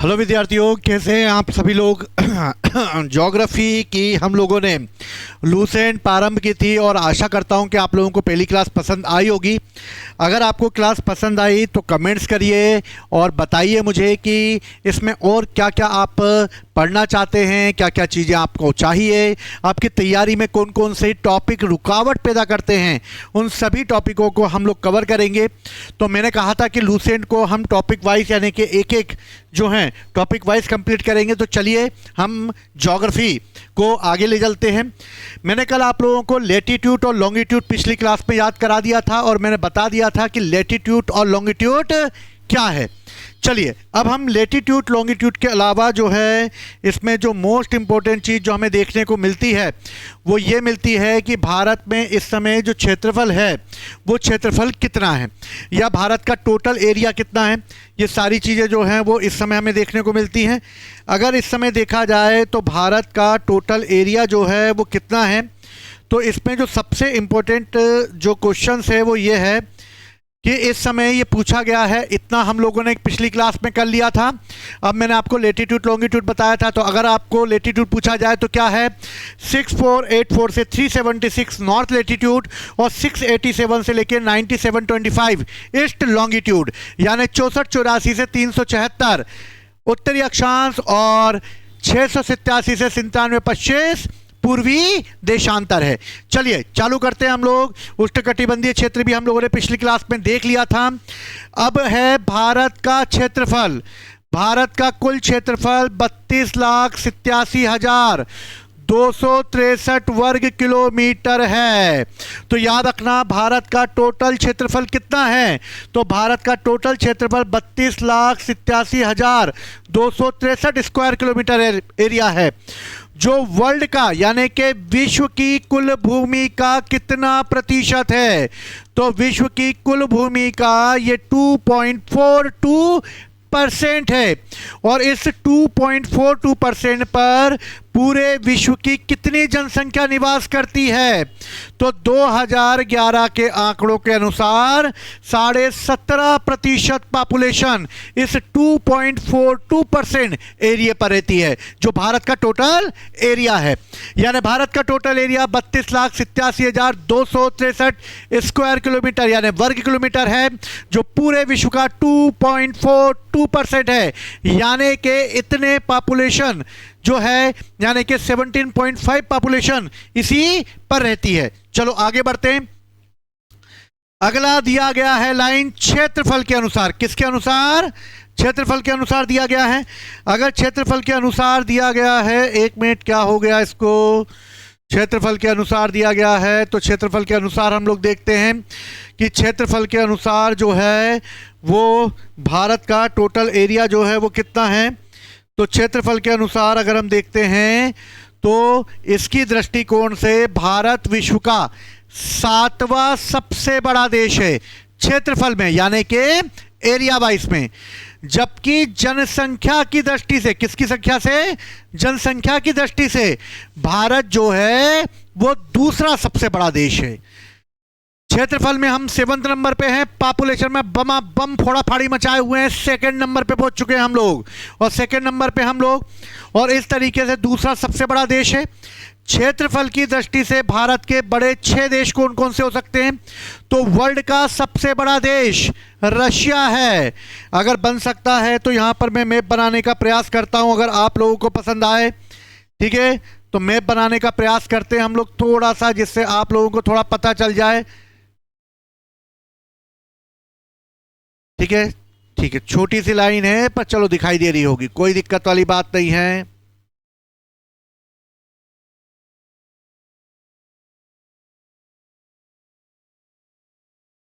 Hello विद्यार्थियों, कैसे हैं आप सभी लोग। ज्योग्राफी की हम लोगों ने लूसेंट प्रारंभ की थी और आशा करता हूं कि आप लोगों को पहली क्लास पसंद आई होगी। अगर आपको क्लास पसंद आई तो कमेंट्स करिए और बताइए मुझे कि इसमें और क्या क्या आप पढ़ना चाहते हैं, क्या क्या चीज़ें आपको चाहिए, आपकी तैयारी में कौन कौन से टॉपिक रुकावट पैदा करते हैं। उन सभी टॉपिकों को हम लोग कवर करेंगे। तो मैंने कहा था कि लूसेंट को हम टॉपिक वाइज यानी कि एक एक जो हैं टॉपिक वाइज कंप्लीट करेंगे। तो चलिए हम ज्योग्राफी को आगे ले चलते हैं। मैंने कल आप लोगों को लेटीट्यूड और लॉन्गिट्यूड पिछली क्लास में याद करा दिया था और मैंने बता दिया था कि लेटीट्यूड और लॉन्गिट्यूड क्या है। चलिए अब हम लेटीट्यूड लॉन्गिट्यूड के अलावा जो है इसमें जो मोस्ट इंपॉर्टेंट चीज़ जो हमें देखने को मिलती है वो ये मिलती है कि भारत में इस समय जो क्षेत्रफल है वो क्षेत्रफल कितना है या भारत का टोटल एरिया कितना है। ये सारी चीज़ें जो हैं वो इस समय हमें देखने को मिलती हैं। अगर इस समय देखा जाए तो भारत का टोटल एरिया जो है वो कितना है, तो इसमें जो सबसे इम्पोर्टेंट जो क्वेश्चंस है वो ये है कि इस समय ये पूछा गया है। इतना हम लोगों ने पिछली क्लास में कर लिया था। अब मैंने आपको लेटीट्यूड लॉन्गिट्यूड बताया था, तो अगर आपको लेटीट्यूड पूछा जाए तो क्या है 6484 से 376 नॉर्थ लेटीट्यूड और 687 से लेकर 9725 ईस्ट लॉन्गिट्यूड, यानी 6484 से 374 उत्तरी अक्षांश और 687 से 9725 पूर्वी देशांतर है। चलिए चालू करते हैं हम लोग। उष्णकटिबंधीय क्षेत्र भी हम लोगों ने पिछली क्लास में देख लिया था। अब है भारत का क्षेत्रफल। भारत का कुल क्षेत्रफल 32,87,263 वर्ग किलोमीटर है। तो याद रखना भारत का टोटल क्षेत्रफल कितना है, तो भारत का टोटल क्षेत्रफल 32,87,263 स्क्वायर किलोमीटर एरिया है। जो वर्ल्ड का यानी कि विश्व की कुल भूमि का कितना प्रतिशत है, तो विश्व की कुल भूमि का ये 2.42% है। और इस 2.42% पर पूरे विश्व की कितनी जनसंख्या निवास करती है, तो 2011 के आंकड़ों के अनुसार 17.5% पॉपुलेशन इस 2.42% एरिया पर रहती है, जो भारत का टोटल एरिया है। यानी भारत का टोटल एरिया 32,87,263 स्क्वायर किलोमीटर यानी वर्ग किलोमीटर है, जो पूरे विश्व का 2.42% है। यानी कि इतने पॉपुलेशन जो है यानी कि 17.5 पॉपुलेशन इसी पर रहती है। चलो आगे बढ़ते हैं। अगला दिया गया है लाइन क्षेत्रफल के अनुसार। किसके अनुसार? क्षेत्रफल के अनुसार दिया गया है। अगर क्षेत्रफल के अनुसार दिया गया है, एक मिनट क्या हो गया इसको, क्षेत्रफल के अनुसार दिया गया है, तो क्षेत्रफल के अनुसार हम लोग देखते हैं कि क्षेत्रफल के अनुसार जो है वो भारत का टोटल एरिया जो है वो कितना है। तो क्षेत्रफल के अनुसार अगर हम देखते हैं तो इसकी दृष्टिकोण से भारत विश्व का 7वां सबसे बड़ा देश है क्षेत्रफल में, यानी कि एरिया वाइज में। जबकि जनसंख्या की दृष्टि से, किसकी संख्या से? जनसंख्या की दृष्टि से भारत जो है वो दूसरा सबसे बड़ा देश है। क्षेत्रफल में हम 7वें नंबर पे हैं, पॉपुलेशन में बम फोड़ा फाड़ी मचाए हुए हैं, 2nd नंबर पे पहुंच चुके हैं हम लोग, और 2nd नंबर पे हम लोग, और इस तरीके से दूसरा सबसे बड़ा देश है। क्षेत्रफल की दृष्टि से भारत के बड़े 6 देश कौन कौन से हो सकते हैं, तो वर्ल्ड का सबसे बड़ा देश रशिया है। अगर बन सकता है तो यहां पर मैं मैप बनाने का प्रयास करता हूं, अगर आप लोगों को पसंद आए, ठीक है, तो मैप बनाने का प्रयास करते हैं हम लोग थोड़ा सा, जिससे आप लोगों को थोड़ा पता चल जाए। ठीक है, ठीक है, छोटी सी लाइन है पर चलो दिखाई दे रही होगी, कोई दिक्कत वाली बात नहीं है।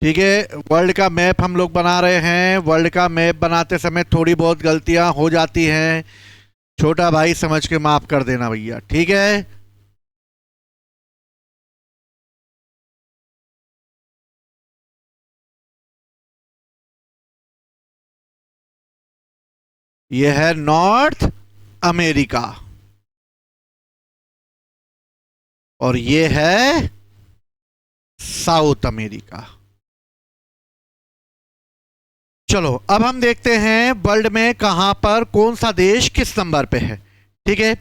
ठीक है, वर्ल्ड का मैप हम लोग बना रहे हैं। वर्ल्ड का मैप बनाते समय थोड़ी बहुत गलतियां हो जाती हैं, छोटा भाई समझ के माफ कर देना भैया, ठीक है। यह है नॉर्थ अमेरिका और ये है साउथ अमेरिका। चलो अब हम देखते हैं वर्ल्ड में कहां पर कौन सा देश किस नंबर पे है। ठीक है,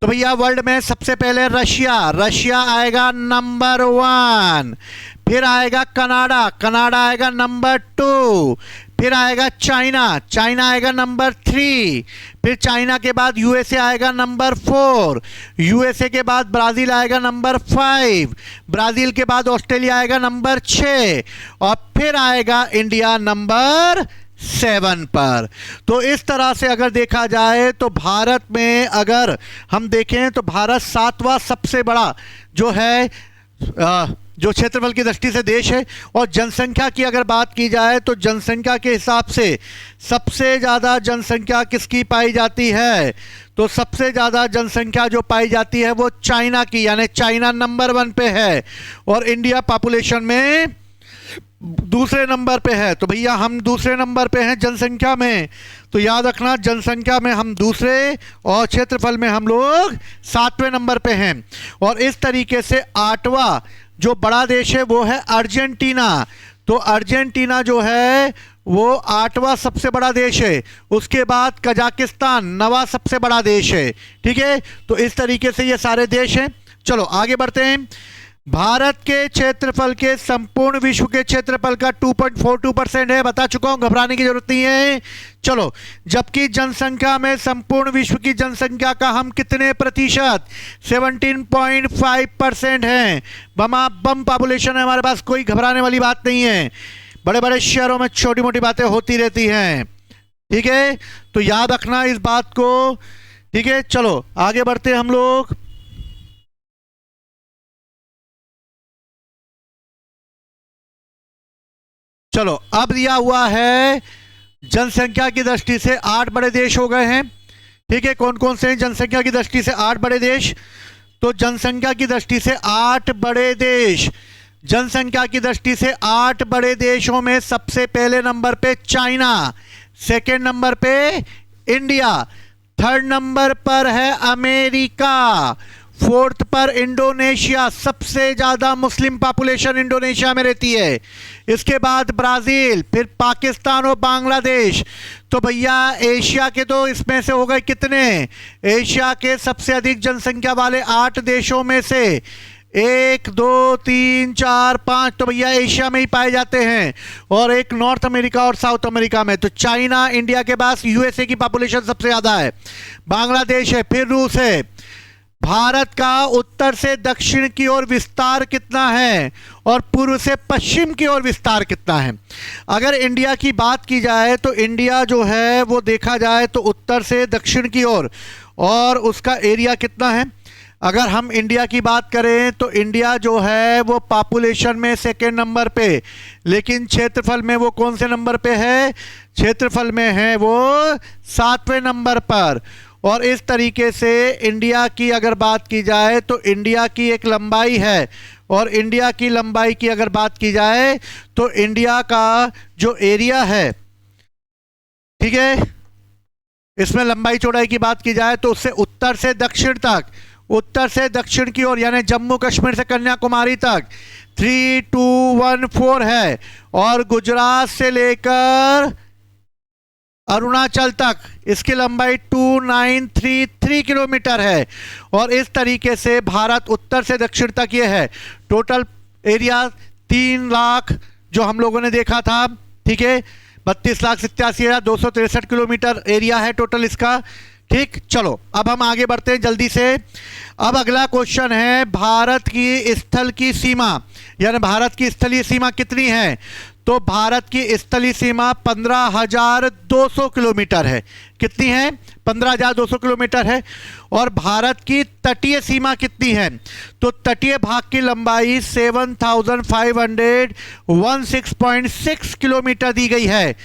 तो भैया वर्ल्ड में सबसे पहले रशिया, रशिया आएगा नंबर 1। फिर आएगा कनाडा, कनाडा आएगा नंबर 2। फिर आएगा चाइना, चाइना आएगा नंबर 3। फिर चाइना के बाद यूएसए आएगा नंबर 4। यूएसए के बाद ब्राज़ील आएगा नंबर 5। ब्राज़ील के बाद ऑस्ट्रेलिया आएगा नंबर 6। और फिर आएगा इंडिया नंबर 7 पर। तो इस तरह से अगर देखा जाए तो भारत में अगर हम देखें तो भारत 7वां सबसे बड़ा जो है जो क्षेत्रफल की दृष्टि से देश है। और जनसंख्या की अगर बात की जाए तो जनसंख्या के हिसाब से सबसे ज़्यादा जनसंख्या किसकी पाई जाती है, तो सबसे ज़्यादा जनसंख्या जो पाई जाती है वो चाइना की, यानी चाइना नंबर 1 पे है और इंडिया पॉपुलेशन में दूसरे नंबर पे है। तो भैया हम दूसरे नंबर पे हैं जनसंख्या में, तो याद रखना जनसंख्या में हम दूसरे और क्षेत्रफल में हम लोग 7वें नंबर पे हैं। और इस तरीके से 8वां जो बड़ा देश है वो है अर्जेंटीना। तो अर्जेंटीना जो है वो 8वां सबसे बड़ा देश है। उसके बाद कजाकिस्तान 9वां सबसे बड़ा देश है। ठीक है, तो इस तरीके से ये सारे देश हैं। चलो आगे बढ़ते हैं। भारत के क्षेत्रफल के संपूर्ण विश्व के क्षेत्रफल का 2.42% है, बता चुका हूं, घबराने की जरूरत नहीं है। चलो, जबकि जनसंख्या में संपूर्ण विश्व की जनसंख्या का हम कितने प्रतिशत, 17.5% हैं। बम पॉपुलेशन है हमारे पास, कोई घबराने वाली बात नहीं है। बड़े बड़े शहरों में छोटी मोटी बातें होती रहती हैं। ठीक है, तो याद रखना इस बात को। ठीक है, चलो आगे बढ़ते हैं हम लोग। चलो अब दिया हुआ है जनसंख्या की दृष्टि से 8 बड़े देश हो गए हैं। ठीक है, कौन कौन से हैं जनसंख्या की दृष्टि से 8 बड़े देश, तो जनसंख्या की दृष्टि से 8 बड़े देश, जनसंख्या की दृष्टि से 8 बड़े देशों में सबसे पहले नंबर पे चाइना, सेकंड नंबर पे इंडिया, थर्ड नंबर पर है अमेरिका, फोर्थ पर इंडोनेशिया, सबसे ज्यादा मुस्लिम पॉपुलेशन इंडोनेशिया में रहती है। इसके बाद ब्राजील, फिर पाकिस्तान और बांग्लादेश। तो भैया एशिया के तो इसमें से हो गए कितने, एशिया के सबसे अधिक जनसंख्या वाले 8 देशों में से 1 2 3 4 5 तो भैया एशिया में ही पाए जाते हैं, और एक नॉर्थ अमेरिका और साउथ अमेरिका में। तो चाइना, इंडिया के पास यूएसए की पॉपुलेशन सबसे ज्यादा है, बांग्लादेश है, फिर रूस है। भारत का उत्तर से दक्षिण की ओर विस्तार कितना है और पूर्व से पश्चिम की ओर विस्तार कितना है। अगर इंडिया की बात की जाए तो इंडिया जो है वो देखा जाए तो उत्तर से दक्षिण की ओर, और उसका एरिया कितना है। अगर हम इंडिया की बात करें तो इंडिया जो है वो पॉपुलेशन में सेकेंड नंबर पे, लेकिन क्षेत्रफल में वो कौन से नंबर पे है, क्षेत्रफल में है वो 7वें नंबर पर। और इस तरीके से इंडिया की अगर बात की जाए तो इंडिया की एक लंबाई है, और इंडिया की लंबाई की अगर बात की जाए तो इंडिया का जो एरिया है, ठीक है, इसमें लंबाई चौड़ाई की बात की जाए तो उससे उत्तर से दक्षिण तक, उत्तर से दक्षिण की ओर यानी जम्मू कश्मीर से कन्याकुमारी तक 3214 है, और गुजरात से लेकर अरुणाचल तक इसकी लंबाई 2933 किलोमीटर है। और इस तरीके से भारत उत्तर से दक्षिण तक ये है। टोटल एरिया 3 लाख जो हम लोगों ने देखा था, ठीक है, 32,87,263 किलोमीटर एरिया है टोटल इसका। ठीक, चलो अब हम आगे बढ़ते हैं जल्दी से। अब अगला क्वेश्चन है भारत की स्थल की सीमा, यानी भारत की स्थलीय सीमा कितनी है। तो भारत की स्थलीय सीमा 15,200 किलोमीटर है। कितनी है, 15,200 किलोमीटर है। और भारत की तटीय सीमा कितनी है, तो तटीय भाग की लंबाई 7,516.6 किलोमीटर दी गई है,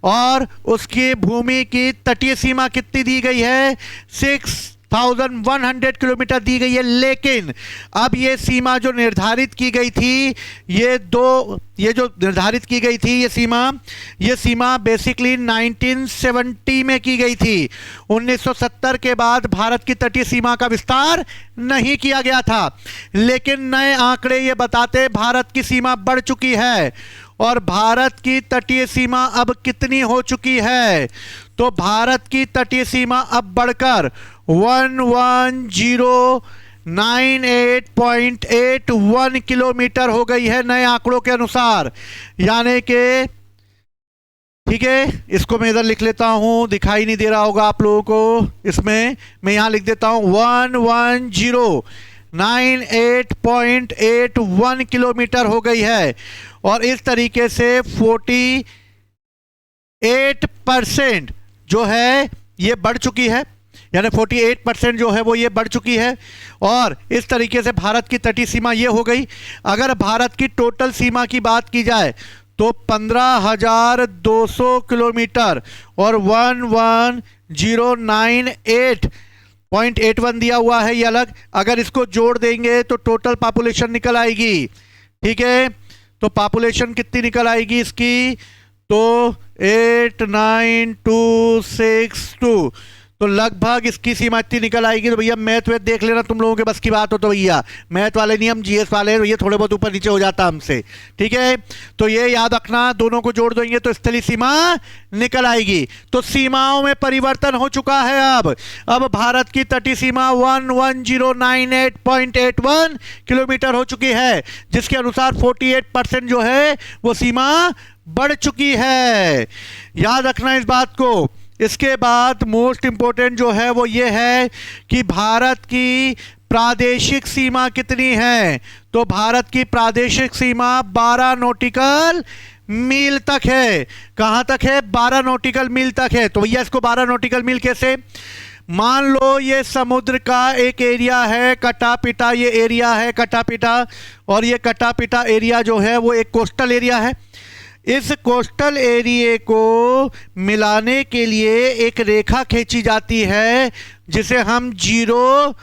और उसकी भूमि की तटीय सीमा कितनी दी गई है, 6,100 किलोमीटर दी गई है। लेकिन अब ये सीमा जो निर्धारित की गई थी, ये जो निर्धारित की गई थी ये सीमा बेसिकली 1970 में की गई थी। 1970 के बाद भारत की तटीय सीमा का विस्तार नहीं किया गया था, लेकिन नए आंकड़े ये बताते भारत की सीमा बढ़ चुकी है। और भारत की तटीय सीमा अब कितनी हो चुकी है? तो भारत की तटीय सीमा अब बढ़कर 11,098.81 किलोमीटर हो गई है नए आंकड़ों के अनुसार। यानी कि ठीक है, इसको मैं इधर लिख लेता हूं, दिखाई नहीं दे रहा होगा आप लोगों को, इसमें मैं यहां लिख देता हूं 11,098.81 किलोमीटर हो गई है। और इस तरीके से 48% जो है ये बढ़ चुकी है, यानी 48% जो है वो ये बढ़ चुकी है। और इस तरीके से भारत की तटीय सीमा ये हो गई। अगर भारत की टोटल सीमा की बात की जाए तो 15,200 किलोमीटर और 11,098.81 दिया हुआ है ये अलग। अगर इसको जोड़ देंगे तो टोटल पॉपुलेशन निकल आएगी। ठीक है, तो पॉपुलेशन कितनी निकल आएगी इसकी? तो 89262, तो लगभग इसकी सीमा इतनी निकल आएगी। तो भैया मैथ वेथ देख लेना, तुम लोगों के बस की बात हो तो भैया, मैथ वाले नहीं, हम जीएस वाले, ये थोड़े बहुत ऊपर नीचे हो जाता हमसे। ठीक है, तो ये याद रखना, दोनों को जोड़ देंगे तो स्थलीय सीमा निकल आएगी। तो सीमाओं में परिवर्तन हो चुका है। अब भारत की तटीय सीमा 11,098.81 किलोमीटर हो चुकी है, जिसके अनुसार 48% जो है वो सीमा बढ़ चुकी है। याद रखना इस बात को। इसके बाद मोस्ट इंपोर्टेंट जो है वो ये है कि भारत की प्रादेशिक सीमा कितनी है? तो भारत की प्रादेशिक सीमा 12 नॉटिकल मील तक है। कहां तक है? 12 नॉटिकल मील तक है। तो भैया इसको 12 नॉटिकल मील कैसे? मान लो ये समुद्र का एक एरिया है, कटा पिटा ये एरिया है, कटा पिटा, और ये कटा पिटा एरिया जो है वो एक कोस्टल एरिया है। इस कोस्टल एरिया को मिलाने के लिए एक रेखा खींची जाती है जिसे हम 0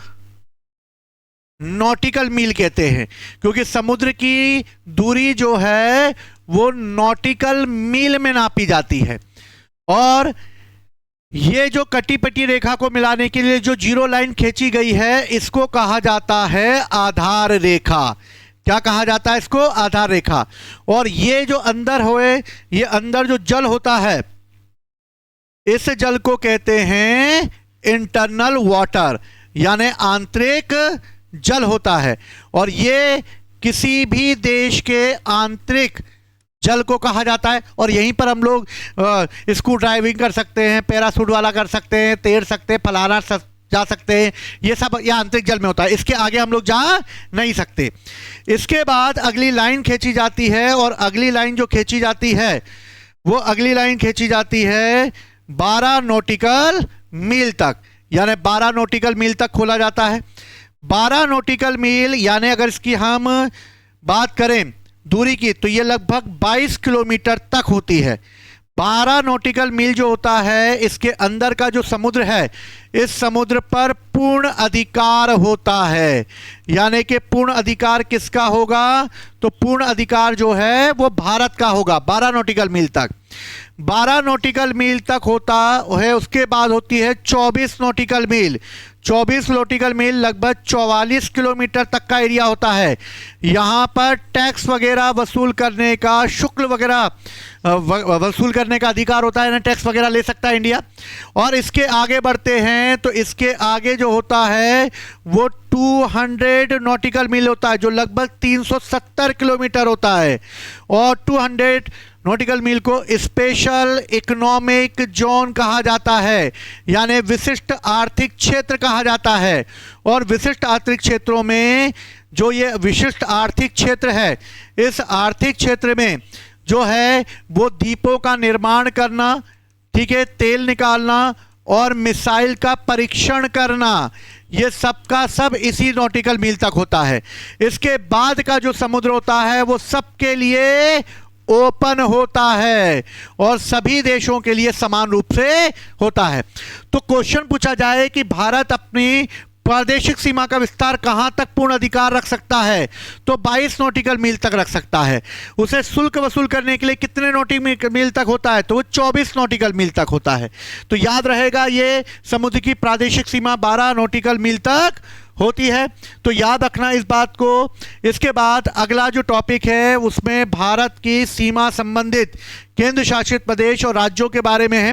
नॉटिकल मील कहते हैं, क्योंकि समुद्र की दूरी जो है वो नॉटिकल मील में नापी जाती है। और ये जो कटी पटी रेखा को मिलाने के लिए जो 0 लाइन खींची गई है, इसको कहा जाता है आधार रेखा। क्या कहा जाता है इसको? आधार रेखा। और ये जो अंदर होए, ये अंदर जो जल होता है, इस जल को कहते हैं इंटरनल वाटर, यानी आंतरिक जल होता है। और ये किसी भी देश के आंतरिक जल को कहा जाता है। और यहीं पर हम लोग स्कू ड्राइविंग कर सकते हैं, पैरासूट वाला कर सकते हैं, तैर सकते हैं, फलाना जा सकते हैं, ये सब ये आंतरिक जल में होता है। इसके आगे हम लोग जा नहीं सकते। इसके बाद अगली लाइन खींची जाती है, और अगली लाइन जो खींची जाती है वो अगली लाइन खींची जाती है 12 नॉटिकल मील तक, यानी 12 नॉटिकल मील तक खोला जाता है। 12 नॉटिकल मील यानी अगर इसकी हम बात करें दूरी की, तो ये लगभग 22 किलोमीटर तक होती है। 12 नॉटिकल मील जो होता है, इसके अंदर का जो समुद्र है, इस समुद्र पर पूर्ण अधिकार होता है। यानी कि पूर्ण अधिकार किसका होगा? तो पूर्ण अधिकार जो है वो भारत का होगा 12 नॉटिकल मील तक। 12 नॉटिकल मील तक होता है। उसके बाद होती है 24 नॉटिकल मील। 24 नॉटिकल मील लगभग 44 किलोमीटर तक का एरिया होता है। यहाँ पर टैक्स वगैरह वसूल करने का, शुल्क वगैरह वसूल करने का अधिकार होता है ना, टैक्स वगैरह ले सकता है इंडिया। और इसके आगे बढ़ते हैं तो इसके आगे जो होता है वो 200 नॉटिकल मील होता है, जो लगभग 370 किलोमीटर होता है। और 200 नॉटिकल मील को स्पेशल इकोनॉमिक जोन कहा जाता है, यानी विशिष्ट आर्थिक क्षेत्र कहा जाता है। और विशिष्ट आर्थिक क्षेत्रों में जो ये विशिष्ट आर्थिक क्षेत्र है, इस आर्थिक क्षेत्र में जो है वो द्वीपों का निर्माण करना, ठीक है, तेल निकालना और मिसाइल का परीक्षण करना, ये सब का सब इसी नॉटिकल मील तक होता है। इसके बाद का जो समुद्र होता है वो सबके लिए ओपन होता है और सभी देशों के लिए समान रूप से होता है। तो क्वेश्चन पूछा जाए कि भारत अपनी प्रादेशिक सीमा का विस्तार कहां तक पूर्ण अधिकार रख सकता है, तो 22 नॉटिकल मील तक रख सकता है। उसे शुल्क वसूल करने के लिए कितने नॉटिकल मील तक होता है, तो वो 24 नॉटिकल मील तक होता है। तो याद रहेगा ये समुद्र की प्रादेशिक सीमा 12 नॉटिकल मील तक होती है, तो याद रखना इस बात को। इसके बाद अगला जो टॉपिक है उसमें भारत की सीमा संबंधित केंद्र शासित प्रदेश और राज्यों के बारे में है।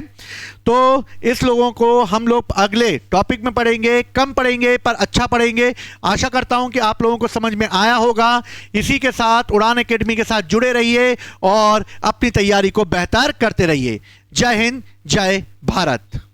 तो इस लोगों को हम लोग अगले टॉपिक में पढ़ेंगे, कम पढ़ेंगे पर अच्छा पढ़ेंगे। आशा करता हूं कि आप लोगों को समझ में आया होगा। इसी के साथ उड़ान एकेडमी के साथ जुड़े रहिए और अपनी तैयारी को बेहतर करते रहिए। जय हिंद, जय भारत।